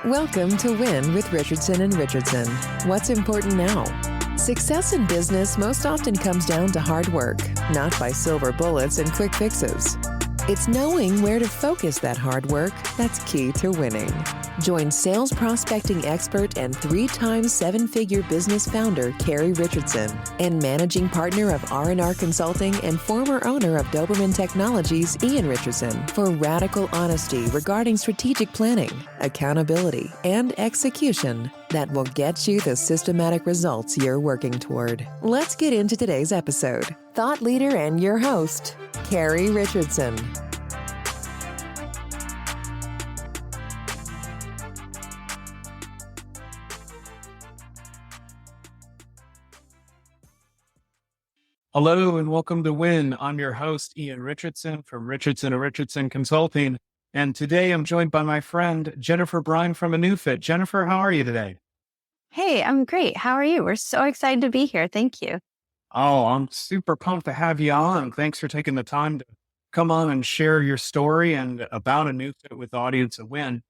Welcome to W.I.N with Richardson and Richardson. What's important now? Success in business most often comes down to hard work, not by silver bullets and quick fixes. It's knowing where to focus that hard work that's key to winning. Join sales prospecting expert and 3-time seven-figure business founder Carrie Richardson and managing partner of R&R Consulting and former owner of Doberman Technologies, Ian Richardson, for radical honesty regarding strategic planning, accountability, and execution that will get you the systematic results you're working toward. Let's get into today's episode. Thought leader and your host, Carrie Richardson. Hello and welcome to W.I.N. I'm your host, Ian Richardson from Richardson & Richardson Consulting. And today I'm joined by my friend, Jennifer Brine from aneufit. Jennifer, how are you today? Hey, I'm great. How are you? We're so excited to be here. Thank you. Oh, I'm super pumped to have you on. Thanks for taking the time to come on and share your story and about aneufit with the audience at W.I.N.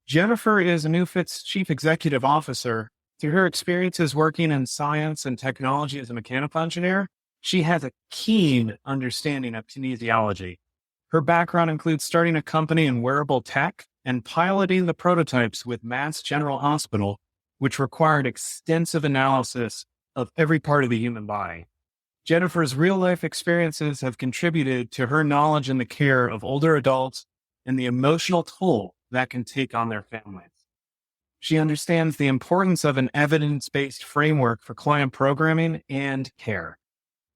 Jennifer is aneufit's Chief Executive Officer. Through her experiences working in science and technology as a mechanical engineer, she has a keen understanding of kinesiology. Her background includes starting a company in wearable tech and piloting the prototypes with Mass General Hospital, which required extensive analysis of every part of the human body. Jennifer's real-life experiences have contributed to her knowledge in the care of older adults and the emotional toll that can take on their families. She understands the importance of an evidence-based framework for client programming and care.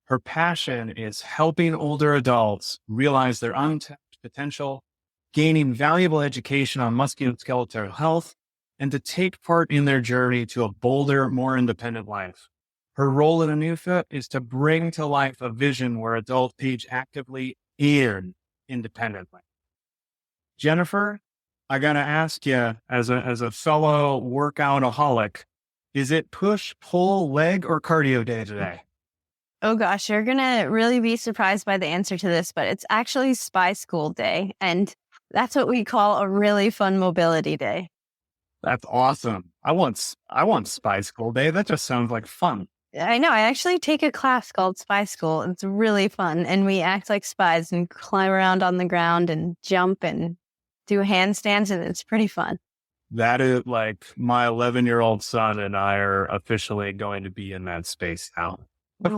Her passion is helping older adults realize their untapped potential, gaining valuable education on musculoskeletal health, and to take part in their journey to a bolder, more independent life. Her role in aneufit is to bring to life a vision where adults age actively and independently. Jennifer, I got to ask you, as a fellow workoutaholic, is it push, pull, leg, or cardio day today? Oh gosh, you're going to really be surprised by the answer to this, but it's actually Spy School Day. And that's what we call a really fun mobility day. That's awesome. I want Spy School Day. That just sounds like fun. I know. I actually take a class called Spy School. It's really fun. And we act like spies and climb around on the ground and jump and do handstands, and it's pretty fun. That is like my 11-year-old son and I are officially going to be in that space now.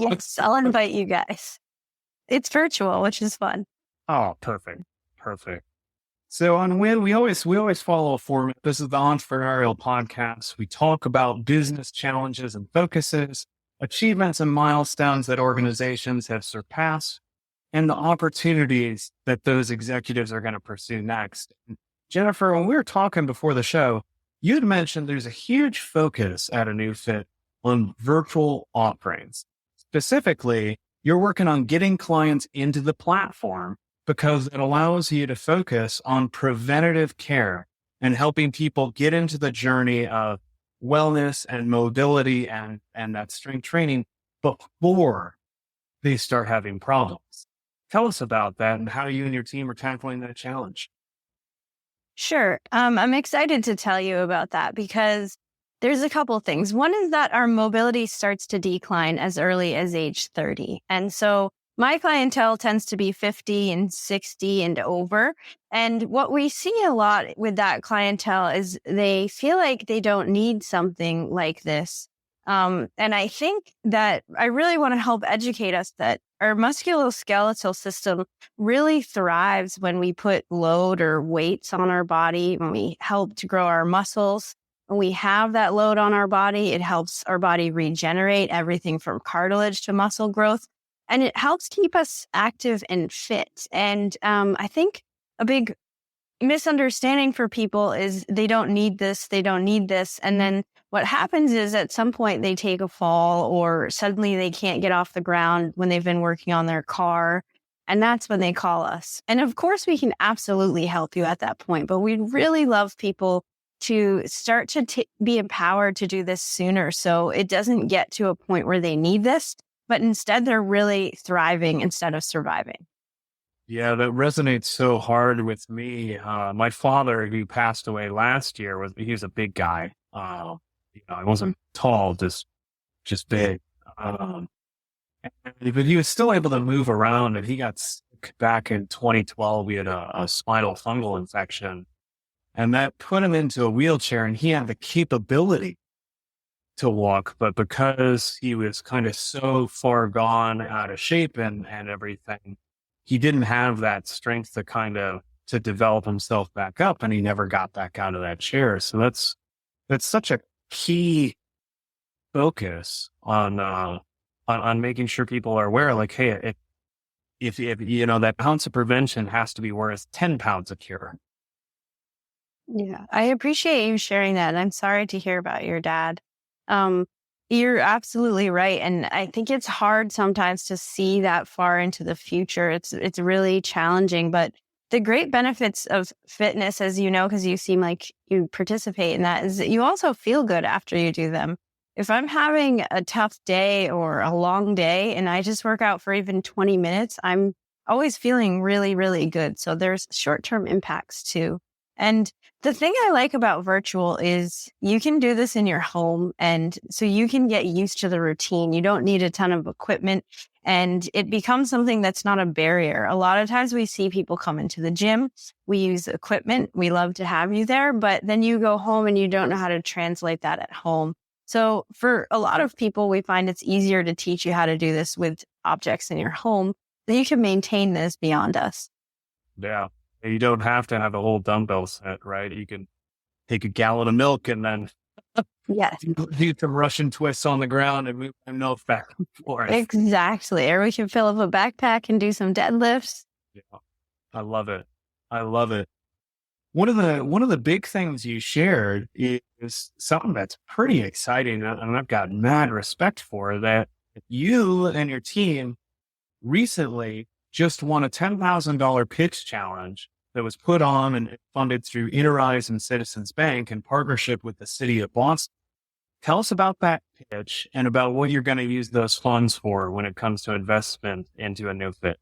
Yes, I'll invite you guys. It's virtual, which is fun. Oh, perfect. So on W.I.N, we always follow a format. This is the entrepreneurial podcast. We talk about business challenges and focuses, achievements and milestones that organizations have surpassed, and the opportunities that those executives are going to pursue next. Jennifer, when we were talking before the show, you had mentioned there's a huge focus at aneufit on virtual offerings. Specifically, you're working on getting clients into the platform because it allows you to focus on preventative care and helping people get into the journey of wellness and mobility and that strength training before they start having problems. Tell us about that and how you and your team are tackling that challenge. Sure. I'm excited to tell you about that because there's a couple things. One is that our mobility starts to decline as early as age 30. And so my clientele tends to be 50 and 60 and over. And what we see a lot with that clientele is they feel like they don't need something like this. And I think that I really want to help educate us that our musculoskeletal system really thrives when we put load or weights on our body, when we help to grow our muscles. When we have that load on our body, it helps our body regenerate everything from cartilage to muscle growth. And it helps keep us active and fit. And I think a big misunderstanding for people is they don't need this. And then what happens is at some point they take a fall or suddenly they can't get off the ground when they've been working on their car. And that's when they call us. And of course, we can absolutely help you at that point. But we'd really love people to start to be empowered to do this sooner. So it doesn't get to a point where they need this, but instead they're really thriving instead of surviving. Yeah, that resonates so hard with me. My father, who passed away last year, he was a big guy. He wasn't tall, just big. Um, but he was still able to move around, and he got sick back in 2012. We had a spinal fungal infection, and that put him into a wheelchair, and he had the capability to walk, but because he was kind of so far gone out of shape and everything, he didn't have that strength to develop himself back up, and he never got back out of that chair. So that's such a key focus on making sure people are aware, like, hey, if that ounce of prevention has to be worth 10 pounds of cure. Yeah, I appreciate you sharing that. And I'm sorry to hear about your dad. Um, you're absolutely right. And I think it's hard sometimes to see that far into the future. It's really challenging, but the great benefits of fitness, as you know, because you seem like you participate in that, is that you also feel good after you do them. If I'm having a tough day or a long day and I just work out for even 20 minutes, I'm always feeling really, really good. So there's short-term impacts too. And the thing I like about virtual is you can do this in your home. And so you can get used to the routine. You don't need a ton of equipment, and it becomes something that's not a barrier. A lot of times we see people come into the gym, we use equipment, we love to have you there, but then you go home and you don't know how to translate that at home. So for a lot of people, we find it's easier to teach you how to do this with objects in your home, that you can maintain this beyond us. Yeah. You don't have to have a whole dumbbell set, right? You can take a gallon of milk and then Yes, do some Russian twists on the ground and move my milk back and forth. exactly. Or we can fill up a backpack and do some deadlifts. Yeah, I love it. I love it. One of the big things you shared is something that's pretty exciting, and I've got mad respect for that. You and your team recently just won a $10,000 pitch challenge that was put on and funded through Enterprise and Citizens Bank in partnership with the city of Boston. Tell us about that pitch and about what you're going to use those funds for when it comes to investment into aneufit.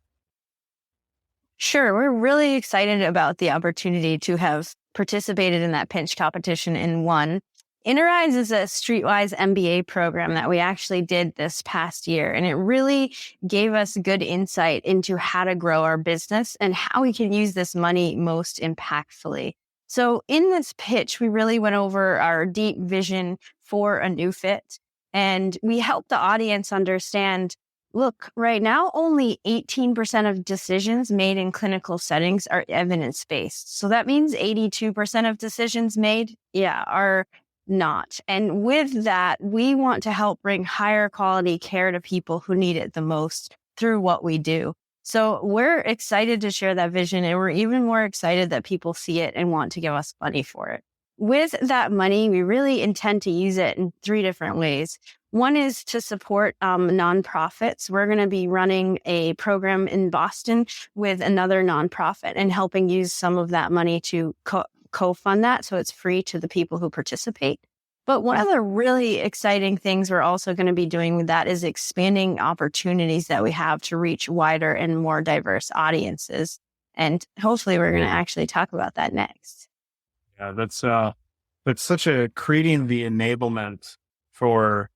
Sure. We're really excited about the opportunity to have participated in that pinch competition and won. Interrise is a streetwise MBA program that we actually did this past year, and it really gave us good insight into how to grow our business and how we can use this money most impactfully. So in this pitch, we really went over our deep vision for aneufit, and we helped the audience understand, look, right now, only 18% of decisions made in clinical settings are evidence-based. So that means 82% of decisions made, are not. And with that, we want to help bring higher quality care to people who need it the most through what we do. So we're excited to share that vision, and we're even more excited that people see it and want to give us money for it. With that money, we really intend to use it in 3 different ways. One is to support nonprofits. We're going to be running a program in Boston with another nonprofit and helping use some of that money to co-fund that, so it's free to the people who participate. But one of the really exciting things we're also going to be doing with that is expanding opportunities that we have to reach wider and more diverse audiences. And hopefully we're going to actually talk about that next. Yeah, that's creating the enablement for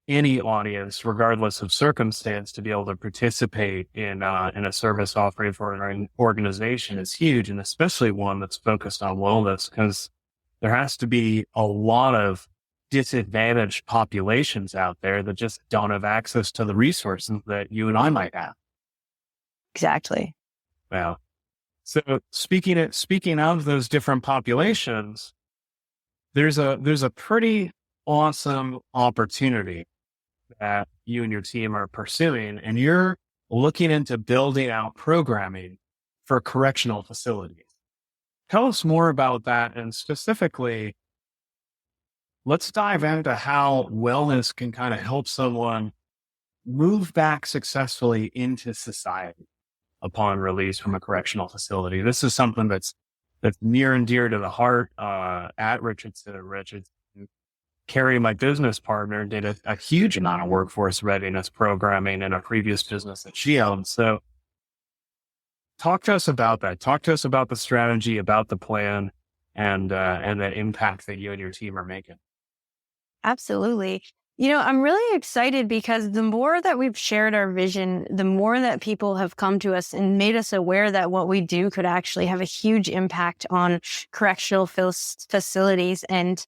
any audience, regardless of circumstance, to be able to participate in a service offering for an organization is huge, and especially one that's focused on wellness, because there has to be a lot of disadvantaged populations out there that just don't have access to the resources that you and I might have. Exactly. Yeah. So speaking of those different populations, there's a pretty awesome opportunity that you and your team are pursuing, and you're looking into building out programming for correctional facilities. Tell us more about that, and specifically, let's dive into how wellness can kind of help someone move back successfully into society upon release from a correctional facility. This is something that's near and dear to the heart at Richardson. Carrie, my business partner, did a huge amount of workforce readiness programming in a previous business that she owned. So Talk to us about that. Talk to us about the strategy, about the plan, and the impact that you and your team are making. Absolutely. I'm really excited because the more that we've shared our vision, the more that people have come to us and made us aware that what we do could actually have a huge impact on correctional facilities and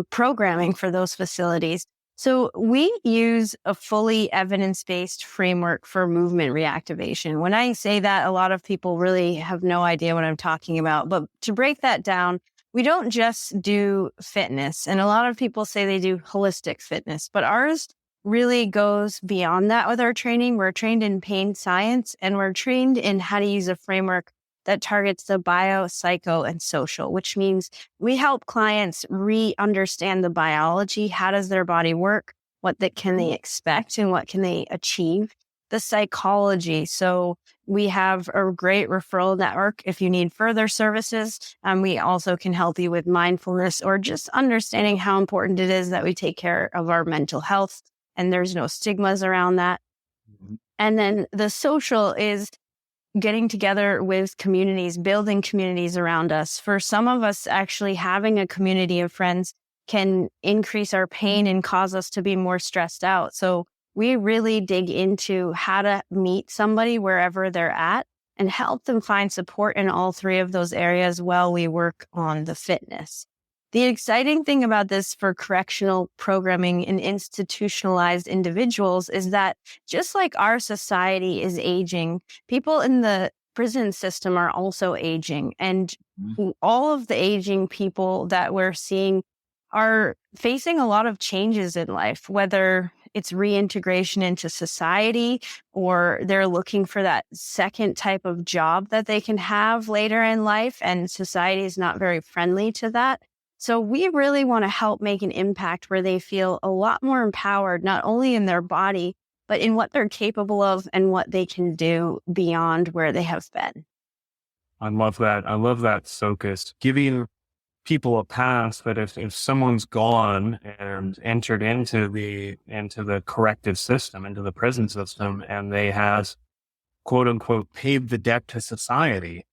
programming for those facilities. So we use a fully evidence-based framework for movement reactivation. When I say that, a lot of people really have no idea what I'm talking about. But to break that down, we don't just do fitness. And a lot of people say they do holistic fitness, but ours really goes beyond that with our training. We're trained in pain science, and we're trained in how to use a framework that targets the bio, psycho, and social, which means we help clients re-understand the biology. How does their body work? Can they expect and what can they achieve? The psychology. So we have a great referral network if you need further services. We also can help you with mindfulness or just understanding how important it is that we take care of our mental health, and there's no stigmas around that. Mm-hmm. And then the social is getting together with communities, building communities around us. For some of us, actually having a community of friends can increase our pain and cause us to be more stressed out. So we really dig into how to meet somebody wherever they're at and help them find support in all three of those areas while we work on the fitness. The exciting thing about this for correctional programming and institutionalized individuals is that just like our society is aging, people in the prison system are also aging. And all of the aging people that we're seeing are facing a lot of changes in life, whether it's reintegration into society or they're looking for that second type of job that they can have later in life, and society is not very friendly to that. So we really want to help make an impact where they feel a lot more empowered, not only in their body, but in what they're capable of and what they can do beyond where they have been. I love that. I love that focus, giving people a pass that if someone's gone and entered into the corrective system, into the prison system, and they have, quote unquote, paid the debt to society,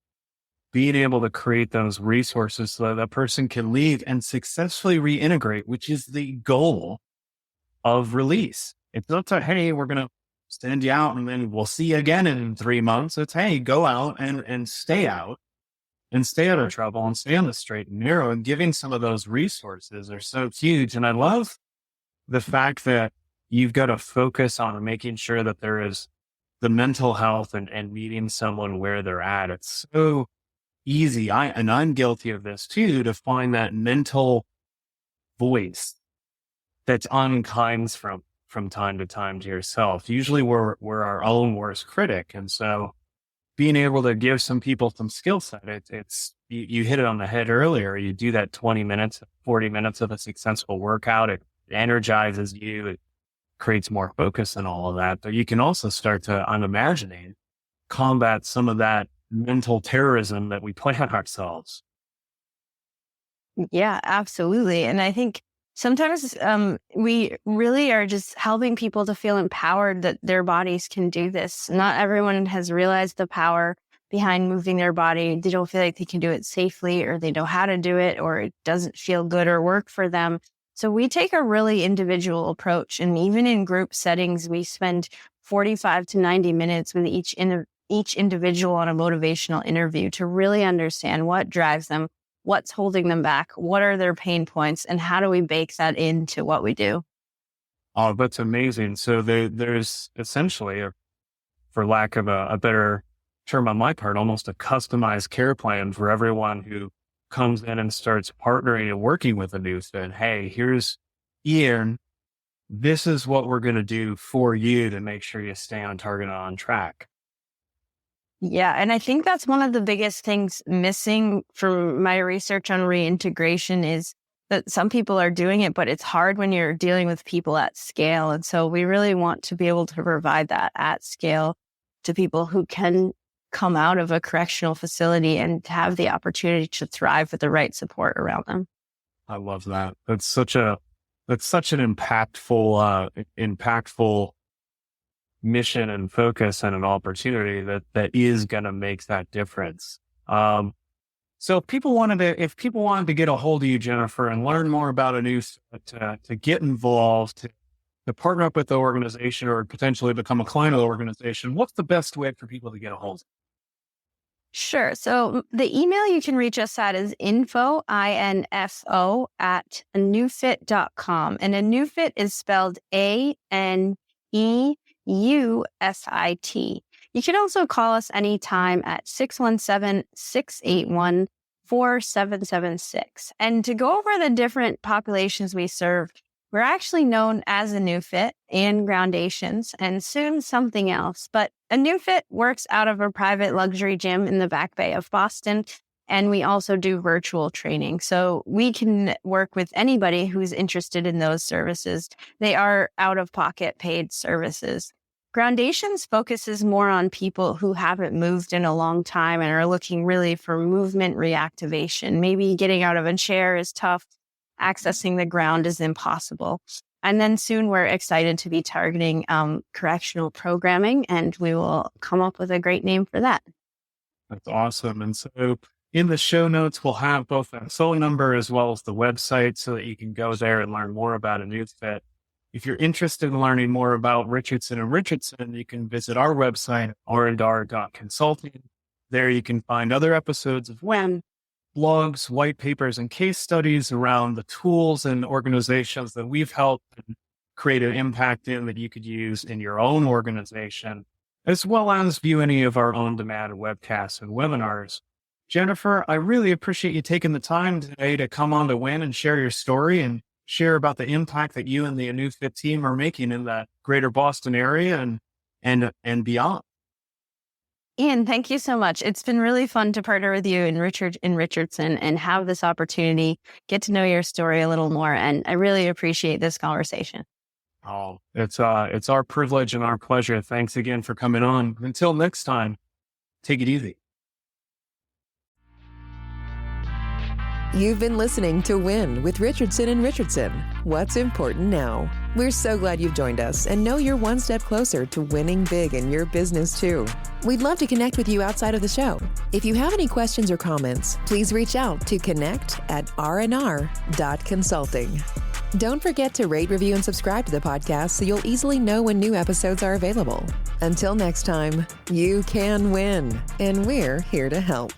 being able to create those resources so that person can leave and successfully reintegrate, which is the goal of release. It's not that, hey, we're going to send you out and then we'll see you again in 3 months. It's, hey, go out and stay out and stay out of trouble and stay on the straight and narrow. And giving some of those resources are so huge. And I love the fact that you've got to focus on making sure that there is the mental health and meeting someone where they're at. It's so easy. I'm guilty of this too, to find that mental voice that's unkind from time to time to yourself. Usually we're our own worst critic. And so being able to give some people some skill set, you hit it on the head earlier. You do that 20 minutes, 40 minutes of a successful workout. It energizes you. It creates more focus and all of that. But you can also start to, I'm imagining, combat some of that mental terrorism that we put on ourselves. Yeah, absolutely. And I think sometimes we really are just helping people to feel empowered that their bodies can do this. Not everyone has realized the power behind moving their body. They don't feel like they can do it safely, or they know how to do it, or it doesn't feel good or work for them. So we take a really individual approach. And even in group settings, we spend 45 to 90 minutes with each individual on a motivational interview to really understand what drives them, what's holding them back, what are their pain points, and how do we bake that into what we do? Oh, that's amazing. So there's essentially, for lack of a better term on my part, almost a customized care plan for everyone who comes in and starts partnering and working with aneufit. Hey, here's Ian. This is what we're going to do for you to make sure you stay on target and on track. Yeah. And I think that's one of the biggest things missing from my research on reintegration is that some people are doing it, but it's hard when you're dealing with people at scale. And so we really want to be able to provide that at scale to people who can come out of a correctional facility and have the opportunity to thrive with the right support around them. I love that. That's such an impactful mission and focus and an opportunity that is going to make that difference. So if people wanted to get a hold of you, Jennifer, and learn more about aneufit, to get involved, to partner up with the organization or potentially become a client of the organization, what's the best way for people to get a hold of you? Sure. So the email you can reach us at is info, INFO, at aneufit.com. And aneufit is spelled ANEUFIT. You can also call us anytime at 617-681-4776. And to go over the different populations we serve, we're actually known as aneufit and Groundations, and soon something else. But aneufit works out of a private luxury gym in the Back Bay of Boston, and we also do virtual training. So we can work with anybody who's interested in those services. They are out-of-pocket paid services. Groundations focuses more on people who haven't moved in a long time and are looking really for movement reactivation. Maybe getting out of a chair is tough. Accessing the ground is impossible. And then soon we're excited to be targeting correctional programming, and we will come up with a great name for that. That's awesome. And so in the show notes, we'll have both that phone number as well as the website so that you can go there and learn more about aneufit. If you're interested in learning more about Richardson and Richardson, you can visit our website, r&r.consulting. There you can find other episodes of W.I.N, blogs, white papers, and case studies around the tools and organizations that we've helped and create an impact in that you could use in your own organization, as well as view any of our on-demand webcasts and webinars. Jennifer, I really appreciate you taking the time today to come on to W.I.N and share your story and share about the impact that you and the aneufit team are making in the greater Boston area and beyond. Ian, thank you so much. It's been really fun to partner with you and Richard in Richardson and have this opportunity, get to know your story a little more. And I really appreciate this conversation. Oh, it's our privilege and our pleasure. Thanks again for coming on. Until next time, take it easy. You've been listening to W.I.N with Richardson and Richardson. What's important now? We're so glad you've joined us and know you're one step closer to winning big in your business too. We'd love to connect with you outside of the show. If you have any questions or comments, please reach out to connect@rnr.consulting. Don't forget to rate, review, and subscribe to the podcast so you'll easily know when new episodes are available. Until next time, you can win, and we're here to help.